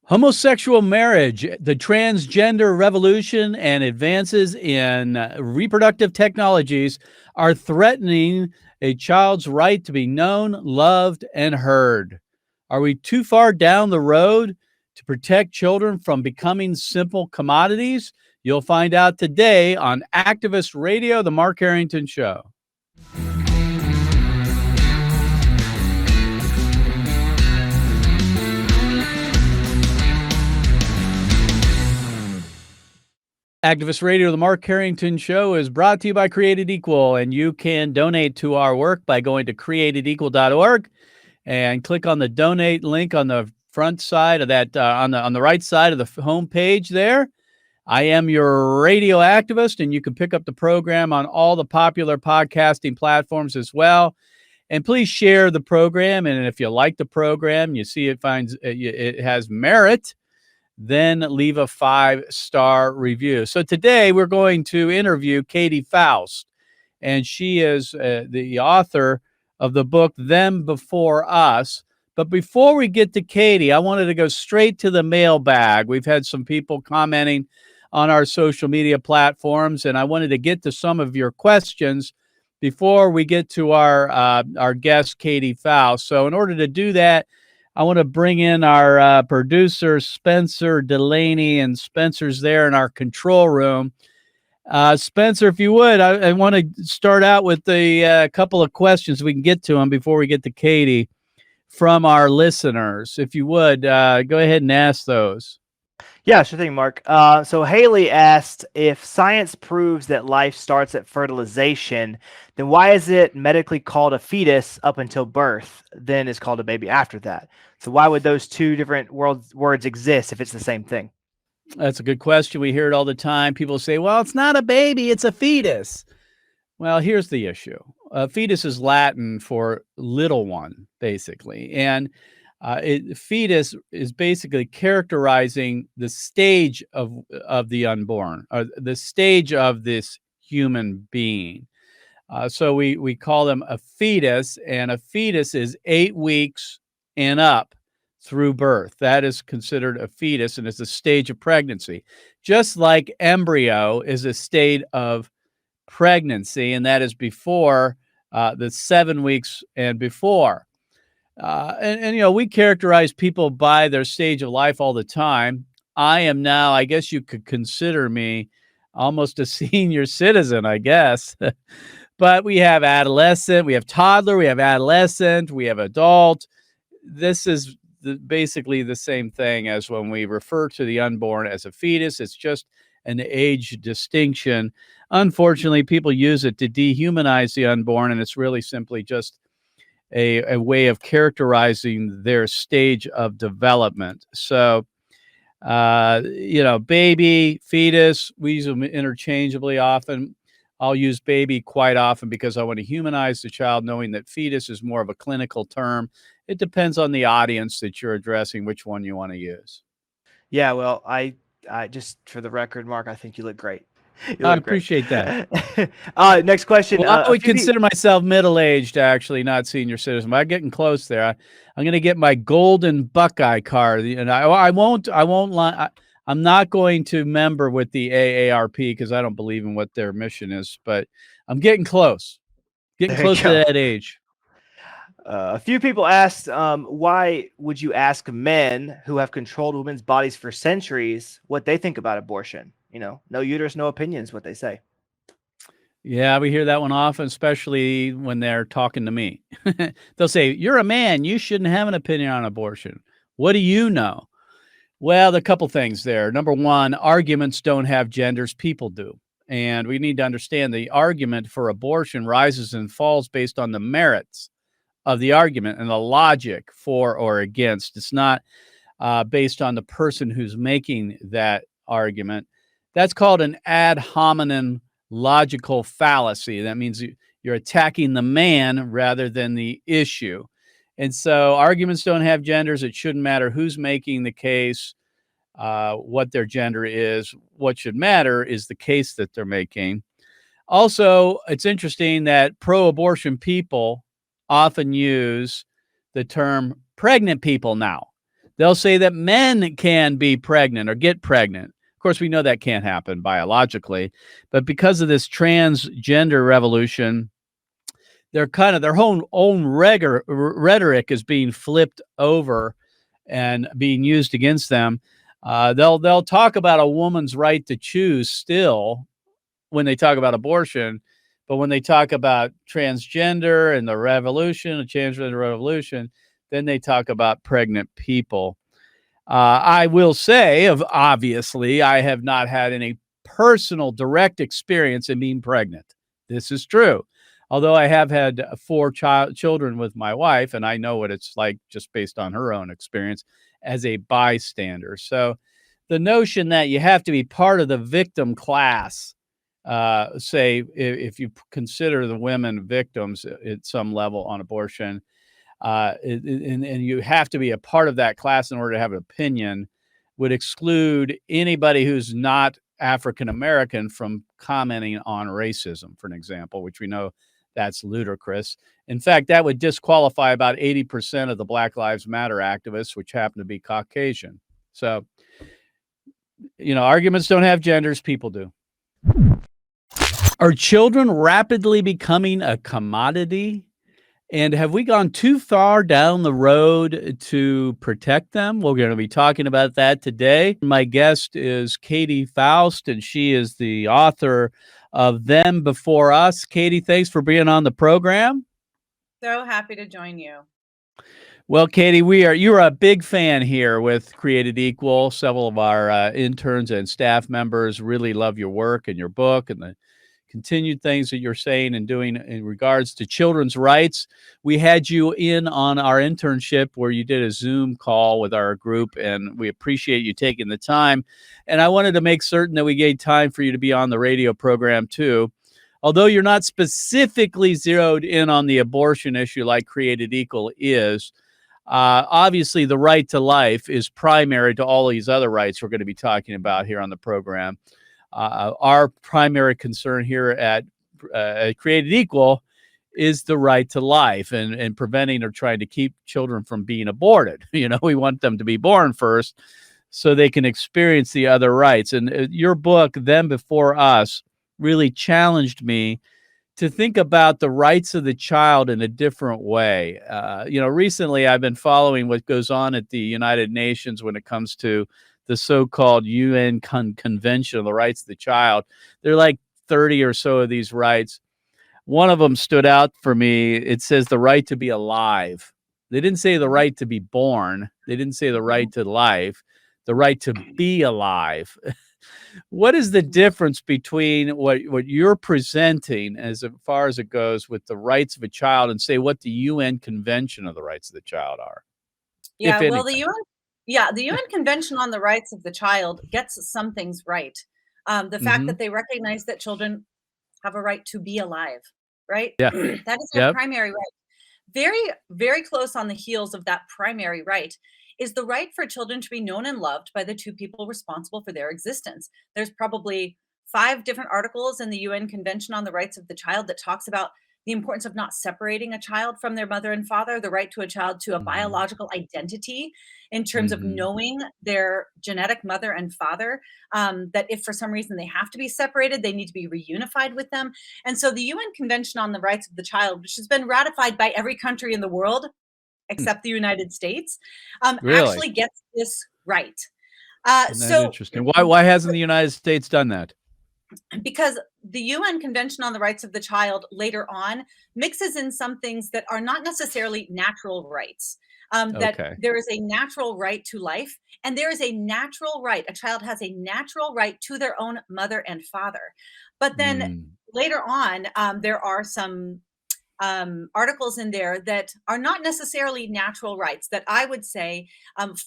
Homosexual marriage, the transgender revolution, and advances in reproductive technologies are threatening a child's right to be known, loved, and heard. Are we too far down the road to protect children from becoming simple commodities? You'll find out today on Activist Radio, The Mark Harrington Show. Activist Radio, The Mark Harrington Show is brought to you by Created Equal, and you can donate to our work by going to createdequal.org and click on the donate link on the front side of that, on the right side of the home page there. I am your radio activist, and you can pick up the program on all the popular podcasting platforms as well. And please share the program, and if you like the program, you see it has merit, then leave a 5-star review. So today we're going to interview Katy Faust, and she is the author of the book Them Before Us. But before we get to Katy, I wanted to go straight to the mailbag. We've had some people commenting on our social media platforms, and I wanted to get to some of your questions before we get to our guest, Katy Faust. So in order to do that, I want to bring in our producer, Spencer Delaney, and Spencer's there in our control room. Spencer, if you would, I want to start out with a couple of questions. We can get to them before we get to Katy from our listeners. If you would, go ahead and ask those. Yeah, sure thing, Mark. So Haley asked, if science proves that life starts at fertilization, then why is it medically called a fetus up until birth, then is called a baby after that? So why would those two different words exist if it's the same thing? That's a good question. We hear it all the time. People say, well, it's not a baby, it's a fetus. Well, here's the issue. Fetus is Latin for little one, basically. And fetus is basically characterizing the stage of the unborn, or the stage of this human being. So we call them a fetus, and a fetus is 8 weeks and up through birth. That is considered a fetus, and it's a stage of pregnancy. Just like embryo is a state of pregnancy, and that is before the 7 weeks and before. And you know, we characterize people by their stage of life all the time. I am now, I guess you could consider me almost a senior citizen, I guess. But we have adolescent, we have toddler, we have adolescent, we have adult. This is basically the same thing as when we refer to the unborn as a fetus. It's just an age distinction. Unfortunately, people use it to dehumanize the unborn, and it's really simply just a way of characterizing their stage of development. So, you know, baby, fetus, we use them interchangeably often. I'll use baby quite often because I want to humanize the child, knowing that fetus is more of a clinical term. It depends on the audience that you're addressing, which one you want to use. Yeah, well, I just for the record, Mark, I think you look great. I appreciate that. Next question. Well, I would consider myself middle-aged, actually, not senior citizen. But I'm getting close there. I'm going to get my golden Buckeye card, and I won't lie. I'm not going to member with the AARP because I don't believe in what their mission is. But I'm getting close. Getting close to that age. A few people asked, why would you ask men who have controlled women's bodies for centuries what they think about abortion? You know, no uterus, no opinions, what they say. Yeah, we hear that one often, especially when they're talking to me. They'll say, you're a man, you shouldn't have an opinion on abortion. What do you know? Well, there are a couple things there. Number one, arguments don't have genders, people do. And we need to understand the argument for abortion rises and falls based on the merits of the argument and the logic for or against. It's not based on the person who's making that argument. That's called an ad hominem logical fallacy. That means you're attacking the man rather than the issue. And so arguments don't have genders. It shouldn't matter who's making the case, what their gender is. What should matter is the case that they're making. Also, it's interesting that pro-abortion people often use the term pregnant people now. They'll say that men can be pregnant or get pregnant. Of course, we know that can't happen biologically, but because of this transgender revolution, their own rhetoric is being flipped over and being used against them. They'll talk about a woman's right to choose still when they talk about abortion, but when they talk about transgender and the revolution, the transgender revolution, then they talk about pregnant people. I will say, obviously, I have not had any personal direct experience in being pregnant. This is true. Although I have had four children with my wife, and I know what it's like just based on her own experience as a bystander. So the notion that you have to be part of the victim class, say, if you consider the women victims at some level on abortion, and you have to be a part of that class in order to have an opinion, would exclude anybody who's not African American from commenting on racism, for an example, which we know that's ludicrous. In fact, that would disqualify about 80% of the Black Lives Matter activists, which happen to be Caucasian. So, arguments don't have genders, people do. Are children rapidly becoming a commodity? And have we gone too far down the road to protect them? We're going to be talking about that today. My guest is Katy Faust, and she is the author of Them Before Us. Katy, thanks for being on the program. So happy to join you. Well, Katy, you're a big fan here with Created Equal. Several of our interns and staff members really love your work and your book and the continued things that you're saying and doing in regards to children's rights. We had you in on our internship where you did a Zoom call with our group, and we appreciate you taking the time. And I wanted to make certain that we gave time for you to be on the radio program too. Although you're not specifically zeroed in on the abortion issue like Created Equal is, obviously the right to life is primary to all these other rights we're going to be talking about here on the program. Our primary concern here at Created Equal is the right to life and preventing or trying to keep children from being aborted. We want them to be born first so they can experience the other rights. And your book, Them Before Us, really challenged me to think about the rights of the child in a different way. Recently I've been following what goes on at the United Nations when it comes to the so-called UN Convention on the Rights of the Child. There are like 30 or so of these rights. One of them stood out for me. It says the right to be alive. They didn't say the right to be born. They didn't say the right to life, the right to be alive. What is the difference between what you're presenting as far as it goes with the rights of a child and say what the UN Convention of the Rights of the Child are? Yeah, well, the UN Convention on the Rights of the Child gets some things right. The fact that they recognize that children have a right to be alive, right? Yeah. That is their primary right. Very, very close on the heels of that primary right is the right for children to be known and loved by the two people responsible for their existence. There's probably 5 different articles in the UN Convention on the Rights of the Child that talks about the importance of not separating a child from their mother and father, the right to a child to a biological identity in terms of knowing their genetic mother and father, that if for some reason they have to be separated, they need to be reunified with them. And so the UN Convention on the Rights of the Child, which has been ratified by every country in the world, except the United States, actually gets this right. Isn't that interesting? Why hasn't the United States done that? Because the UN Convention on the Rights of the Child later on mixes in some things that are not necessarily natural rights. That there is a natural right to life, and there is a natural right. A child has a natural right to their own mother and father. But then later on, there are some articles in there that are not necessarily natural rights that I would say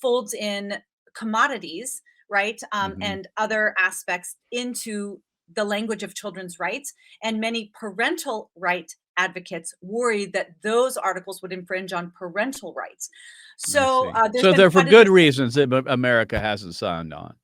folds in commodities, right, and other aspects into the language of children's rights. And many parental right advocates worry that those articles would infringe on parental rights. So they're for good reasons that America hasn't signed on.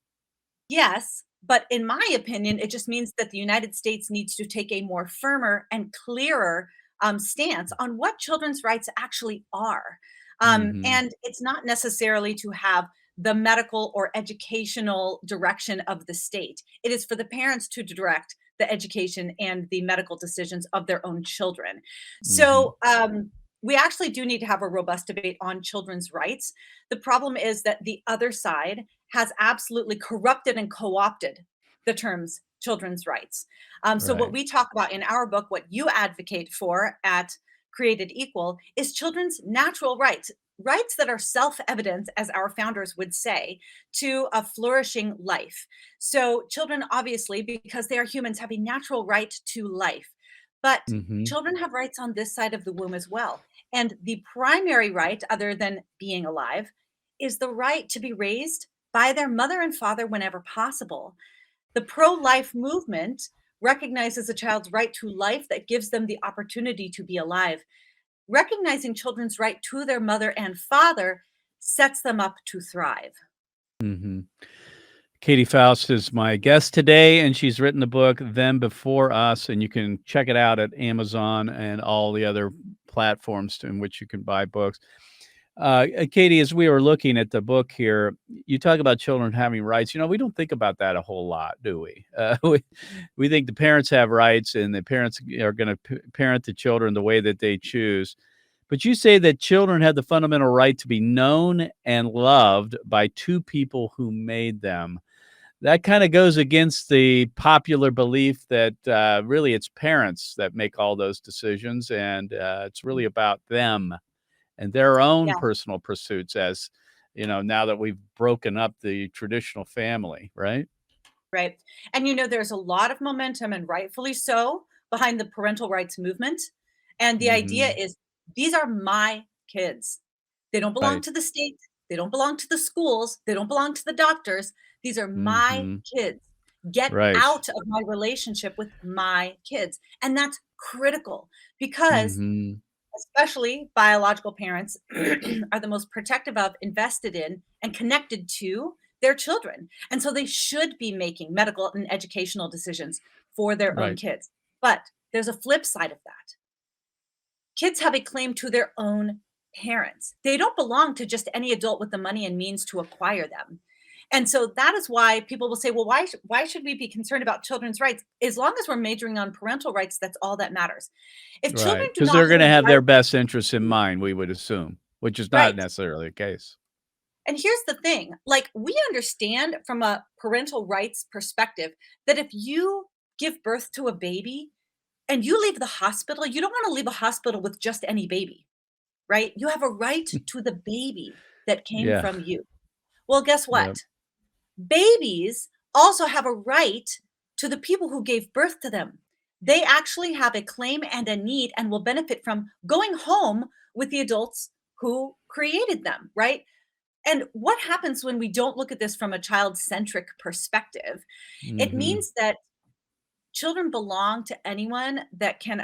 Yes, but in my opinion, it just means that the United States needs to take a more firmer and clearer stance on what children's rights actually are. Mhm. And it's not necessarily to have the medical or educational direction of the state. It is for the parents to direct the education and the medical decisions of their own children. Mhm. So we actually do need to have a robust debate on children's rights. The problem is that the other side has absolutely corrupted and co-opted the terms children's rights. So what Right. we talk about in our book, what you advocate for at Created Equal, is children's natural rights, rights that are self-evident, as our founders would say, to a flourishing life. So children, obviously, because they are humans, have a natural right to life. But Mhm. children have rights on this side of the womb as well. And the primary right, other than being alive, is the right to be raised by their mother and father whenever possible. The pro-life movement recognizes a child's right to life that gives them the opportunity to be alive. Recognizing children's right to their mother and father sets them up to thrive. Mhm. Katy Faust is my guest today, and she's written the book Them Before Us, and you can check it out at Amazon and all the other platforms in which you can buy books. Katie, as we were looking at the book here, you talk about children having rights. We don't think about that a whole lot, do we? We think the parents have rights, and the parents are going to parent the children the way that they choose. But you say that children have the fundamental right to be known and loved by two people who made them. That kinda goes against the popular belief that, really it's parents that make all those decisions, and, it's really about them and their own Yeah, personal pursuits as, now that we've broken up the traditional family, right? right. And there's a lot of momentum, and rightfully so, behind the parental rights movement. And the idea Mhm. is these are my kids. They don't belong Right. to the state. They don't belong to the schools. They don't belong to the doctors. These are my Mhm. kids. Get Right. out of my relationship with my kids. And that's critical because Mhm. especially biological parents are the most protective of, invested in, and connected to their children. And so they should be making medical and educational decisions for their own Right. kids. But there's a flip side of that. Kids have a claim to their own parents. They don't belong to just any adult with the money and means to acquire them. And so that is why people will say, well, why should we be concerned about children's rights? As long as we're majoring on parental rights, that's all that matters. If children Right. do Because 'cause not they're gonna hold have their rights, best interests in mind, we would assume, which is not right. necessarily the case. And here's the thing, like, we understand from a parental rights perspective that if you give birth to a baby and you leave the hospital, you don't want to leave a hospital with just any baby, right? You have a right to the baby that came Yeah. from you. Well, guess Yep. what? Babies also have a right to the people who gave birth to them. They actually have a claim and a need and will benefit from going home with the adults who created them, right? And what happens when we don't look at this from a child-centric perspective? It Mhm. means that children belong to anyone that can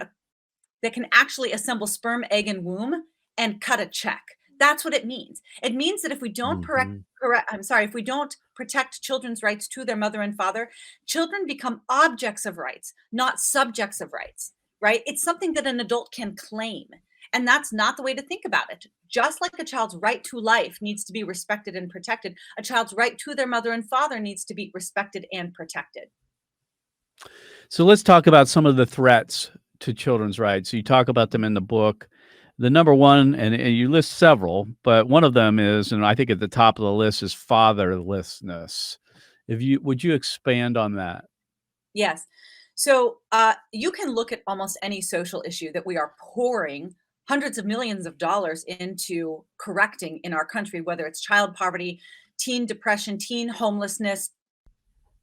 actually assemble sperm, egg, and womb and cut a check. That's what it means. It means that if we don't Mhm. if we don't protect children's rights to their mother and father, children become objects of rights, not subjects of rights, right? It's something that an adult can claim. And that's not the way to think about it. Just like a child's right to life needs to be respected and protected, a child's right to their mother and father needs to be respected and protected. So let's talk about some of the threats to children's rights. You talk about them in the book. The number one, and you list several, but one of them is, and I think at the top of the list is fatherlessness. If you would you expand on that? Yes. So you can look at almost any social issue that we are pouring hundreds of millions of dollars into correcting in our country, whether it's child poverty, teen depression, teen homelessness,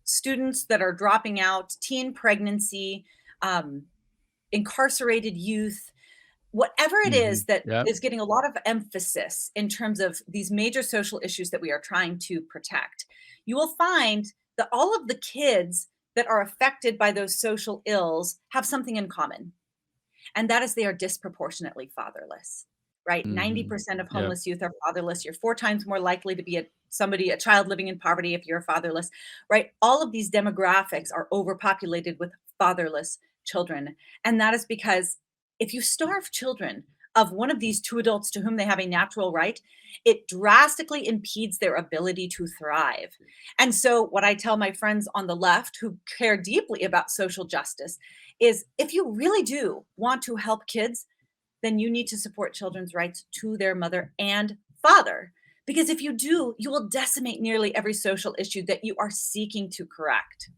students that are dropping out, teen pregnancy, um, incarcerated youth, whatever it is Mhm. that Yep. is getting a lot of emphasis in terms of these major social issues that we are trying to protect, you will find that all of the kids that are affected by those social ills have something in common, and that is they are disproportionately fatherless, right? Mhm. 90% of Yep. homeless youth are fatherless. You're 4 times more likely to be a child living in poverty if you're fatherless, right? All of these demographics are overpopulated with fatherless children. And that is because if you starve children of one of these two adults to whom they have a natural right, it drastically impedes their ability to thrive. And so, what I tell my friends on the left who care deeply about social justice is if you really do want to help kids, then you need to support children's rights to their mother and father. Because if you do, you will decimate nearly every social issue that you are seeking to correct.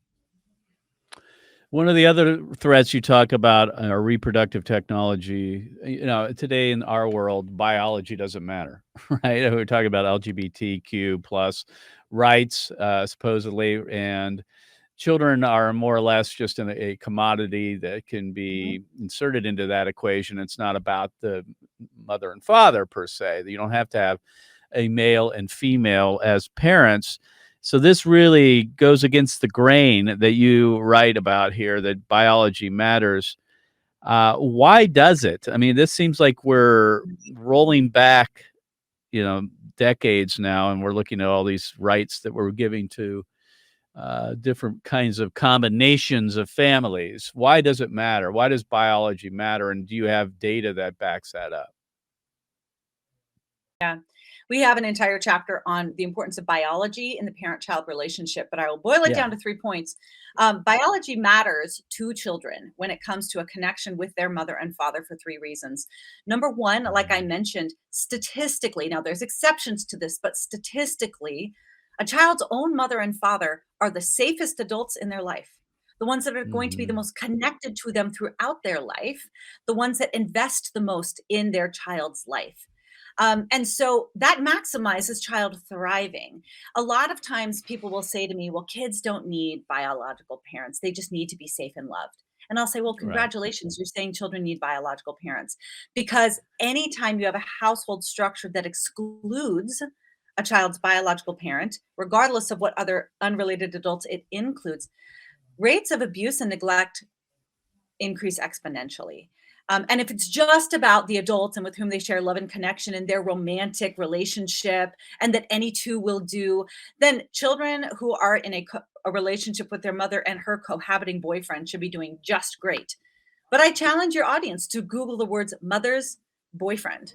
One of the other threats you talk about are reproductive technology. Today in our world, biology doesn't matter, right? We're talking about LGBTQ plus rights, supposedly, and children are more or less just a commodity that can be inserted into that equation. It's not about the mother and father per se. You don't have to have a male and female as parents. So this really goes against the grain that you write about here, that biology matters. Why does it? I mean, this seems like we're rolling back, decades now, and we're looking at all these rights that we're giving to different kinds of combinations of families. Why does it matter? Why does biology matter? And do you have data that backs that up? Yeah. We have an entire chapter on the importance of biology in the parent-child relationship, but I will boil it down to 3 points. Biology matters to children when it comes to a connection with their mother and father for 3 reasons. Number 1, like I mentioned, statistically, now there's exceptions to this, but statistically, a child's own mother and father are the safest adults in their life. The ones that are going to be the most connected to them throughout their life, the ones that invest the most in their child's life. And so that maximizes child thriving. A lot of times people will say to me, well, kids don't need biological parents. They just need to be safe and loved. And I'll say, well, congratulations, you're saying children need biological parents. Because anytime you have a household structure that excludes a child's biological parent, regardless of what other unrelated adults it includes, rates of abuse and neglect increase exponentially. And if it's just about the adults and with whom they share love and connection in their romantic relationship, and that any two will do, then children who are in a relationship with their mother and her cohabiting boyfriend should be doing just great. But I challenge your audience to Google the words mother's boyfriend.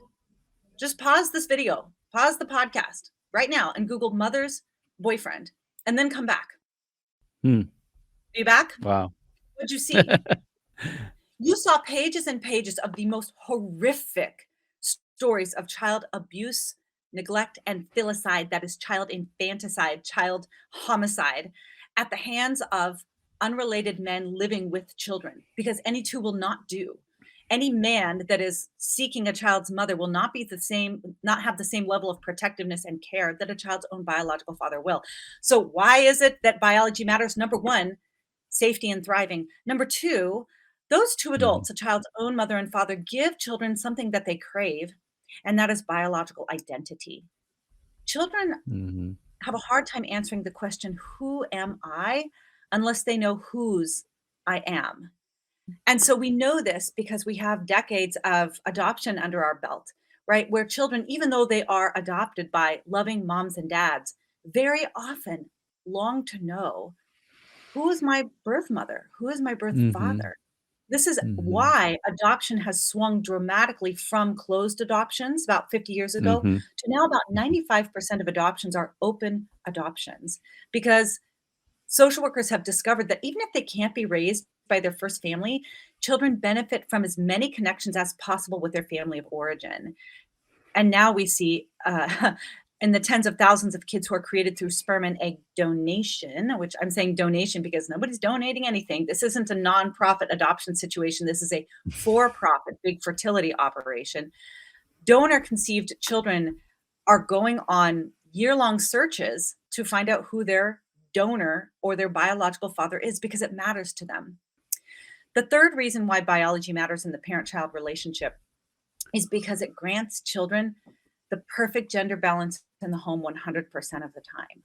Just pause this video, pause the podcast right now and Google mother's boyfriend, and then come back. Are you back? Wow. What'd you see? You saw pages and pages of the most horrific stories of child abuse, neglect, and filicide, that is child infanticide, child homicide, at the hands of unrelated men living with children, because any two will not do. Any man that is seeking a child's mother will not have the same level of protectiveness and care that a child's own biological father will. So why is it that biology matters? Number 1, safety and thriving. Number 2, those two adults, a child's own mother and father, give children something that they crave, and that is biological identity. Children have a hard time answering the question, who am I, unless they know whose I am. And so we know this because we have decades of adoption under our belt, right? Where children, even though they are adopted by loving moms and dads, very often long to know, who is my birth mother? Who is my birth father? This is why adoption has swung dramatically from closed adoptions about 50 years ago to now about 95% of adoptions are open adoptions, because social workers have discovered that even if they can't be raised by their first family, children benefit from as many connections as possible with their family of origin. And now we see in the tens of thousands of kids who are created through sperm and egg donation, which I'm saying donation because nobody's donating anything. This isn't a nonprofit adoption situation. This is a for-profit big fertility operation. Donor-conceived children are going on year-long searches to find out who their donor or their biological father is, because it matters to them. The third reason why biology matters in the parent-child relationship is because it grants children the perfect gender balance in the home 100% of the time.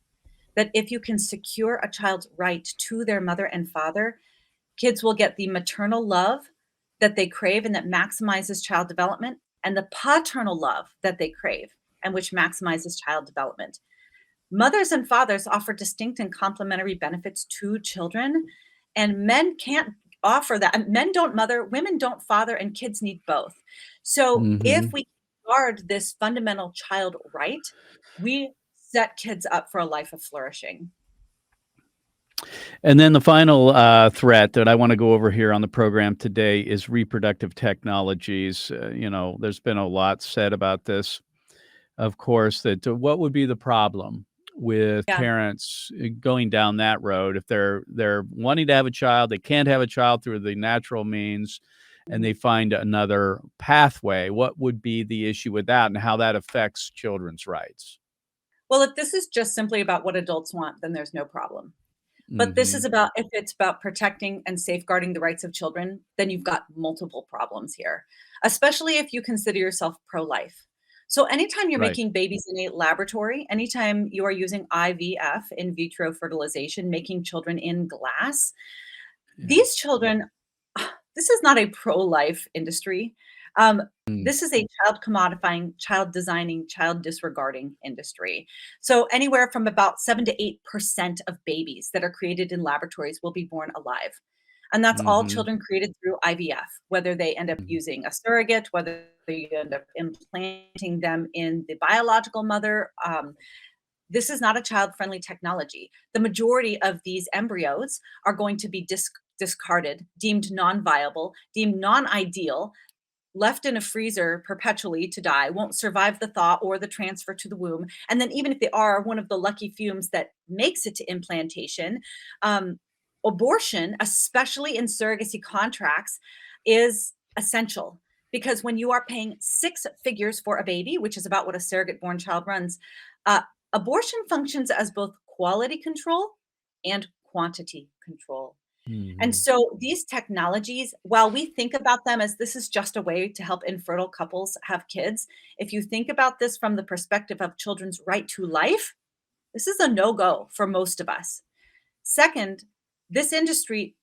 That if you can secure a child's right to their mother and father, kids will get the maternal love that they crave and that maximizes child development, and the paternal love that they crave and which maximizes child development. Mothers and fathers offer distinct and complementary benefits to children, and men can't offer that. And men don't mother, women don't father, and kids need both. So if we guard this fundamental child right, we set kids up for a life of flourishing. And then the final threat that I want to go over here on the program today is reproductive technologies. There's been a lot said about this, of course, that what would be the problem with Yeah. parents going down that road if they're wanting to have a child, they can't have a child through the natural means, and they find another pathway. What would be the issue with that and how that affects children's rights? Well, if this is just simply about what adults want, then there's no problem. But this is about, if it's about protecting and safeguarding the rights of children, then you've got multiple problems here, especially if you consider yourself pro-life. So anytime you're Right. making babies in a laboratory, anytime you are using IVF, in vitro fertilization, making children in glass, Yeah. these children, this is not a pro-life industry. This is a child commodifying, child designing, child disregarding industry. So anywhere from about 7 to 8% of babies that are created in laboratories will be born alive. And that's all children created through IVF, whether they end up using a surrogate, whether you end up implanting them in the biological mother. This is not a child-friendly technology. The majority of these embryos are going to be discarded, deemed non-viable, deemed non-ideal, left in a freezer perpetually to die, won't survive the thaw or the transfer to the womb. And then even if they are one of the lucky few that makes it to implantation, abortion, especially in surrogacy contracts, is essential. Because when you are paying 6 figures for a baby, which is about what a surrogate-born child runs, abortion functions as both quality control and quantity control. And so these technologies, while we think about them as this is just a way to help infertile couples have kids, if you think about this from the perspective of children's right to life, this is a no-go for most of us. Second, this industry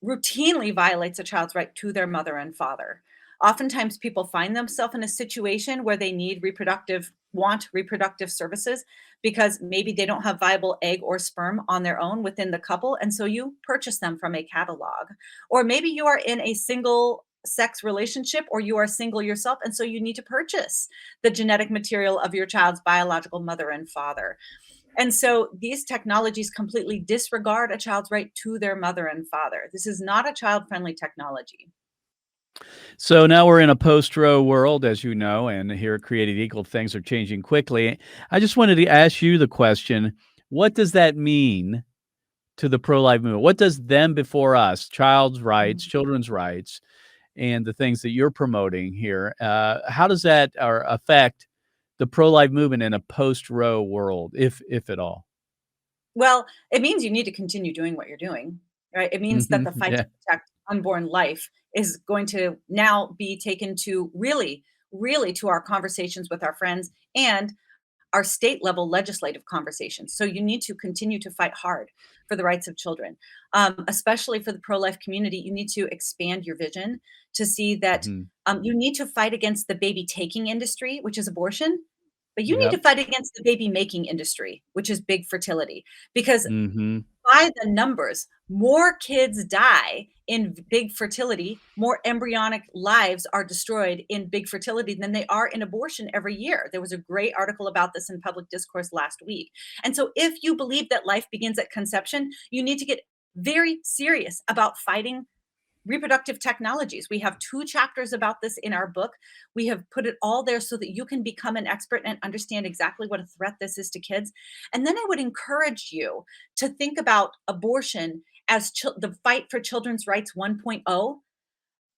routinely violates a child's right to their mother and father. Oftentimes people find themselves in a situation where they want reproductive services because maybe they don't have viable egg or sperm on their own within the couple. And so you purchase them from a catalog. Or maybe you are in a single sex relationship or you are single yourself. And so you need to purchase the genetic material of your child's biological mother and father. And so these technologies completely disregard a child's right to their mother and father. This is not a child-friendly technology. So now we're in a post-Roe world, as you know, and here at Created Equal, things are changing quickly. I just wanted to ask you the question, what does that mean to the pro-life movement? What does them before us, child's rights, children's rights, and the things that you're promoting here, how does that affect the pro-life movement in a post-Roe world, if at all? Well, it means you need to continue doing what you're doing, right? It means that the fight Yeah. to protect unborn life is going to now be taken to really, really to our conversations with our friends and our state level legislative conversations. So you need to continue to fight hard for the rights of children, especially for the pro-life community. You need to expand your vision to see that you need to fight against the baby taking industry, which is abortion, but you need to fight against the baby making industry, which is big fertility, because by the numbers, more kids die in big fertility, more embryonic lives are destroyed in big fertility than they are in abortion every year. There was a great article about this in Public Discourse last week. And so if you believe that life begins at conception, you need to get very serious about fighting reproductive technologies. We have 2 chapters about this in our book. We have put it all there so that you can become an expert and understand exactly what a threat this is to kids. And then I would encourage you to think about abortion as the fight for children's rights 1.0,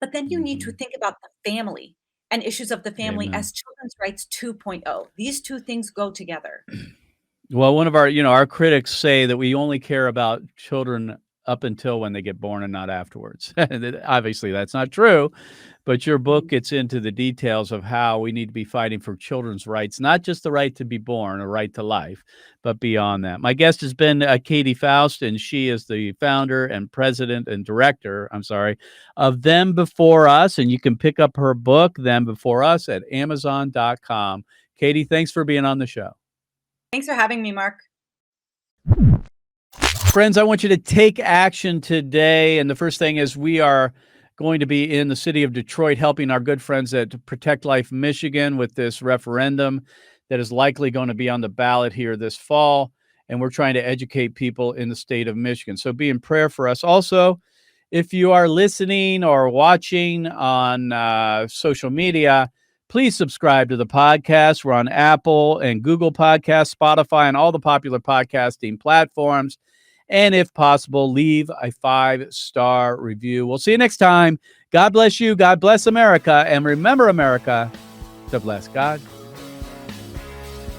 but then you need to think about the family and issues of the family as children's rights 2.0. These 2 things go together. Well, one of our critics say that we only care about children up until when they get born and not afterwards. Obviously, that's not true, but your book gets into the details of how we need to be fighting for children's rights, not just the right to be born, a right to life, but beyond that. My guest has been Katy Faust, and she is the founder and president and director, of Them Before Us, and you can pick up her book, Them Before Us, at Amazon.com. Katy, thanks for being on the show. Thanks for having me, Mark. Friends, I want you to take action today. And the first thing is we are going to be in the city of Detroit helping our good friends at Protect Life Michigan with this referendum that is likely going to be on the ballot here this fall. And we're trying to educate people in the state of Michigan. So be in prayer for us. Also, if you are listening or watching on social media, please subscribe to the podcast. We're on Apple and Google Podcasts, Spotify, and all the popular podcasting platforms. And if possible, leave a 5-star review. We'll see you next time. God bless you. God bless America. And remember, America, to bless God.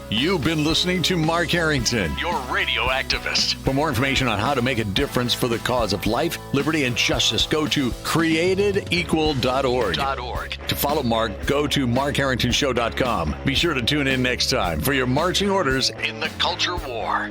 You've been listening to Mark Harrington, your radio activist. For more information on how to make a difference for the cause of life, liberty, and justice, go to createdequal.org. To follow Mark, go to markharringtonshow.com. Be sure to tune in next time for your marching orders in the culture war.